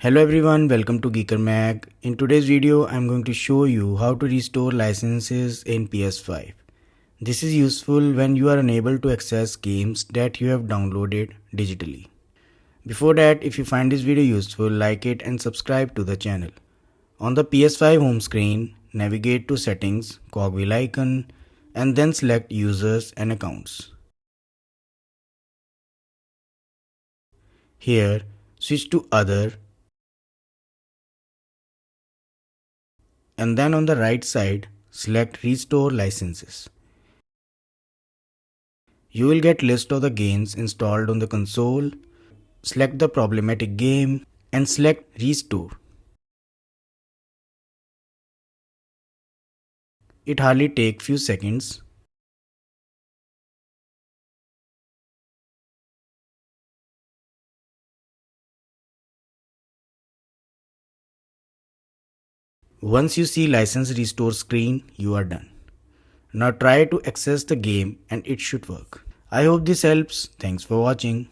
Hello everyone, welcome to Geeker Mag. In today's video, I'm going to show you how to restore licenses in PS5. This is useful when you are unable to access games that you have downloaded digitally. Before that, if you find this video useful, like it and subscribe to the channel. On the PS5 home screen, navigate to Settings, cogwheel icon, and then select Users and Accounts. Here, switch to Other, and then on the right side, select Restore Licenses. You will get list of the games installed on the console. Select the problematic game and select Restore. It hardly takes few seconds. Once you see license restore screen, you are done. Now try to access the game and it should work. I hope this helps. Thanks for watching.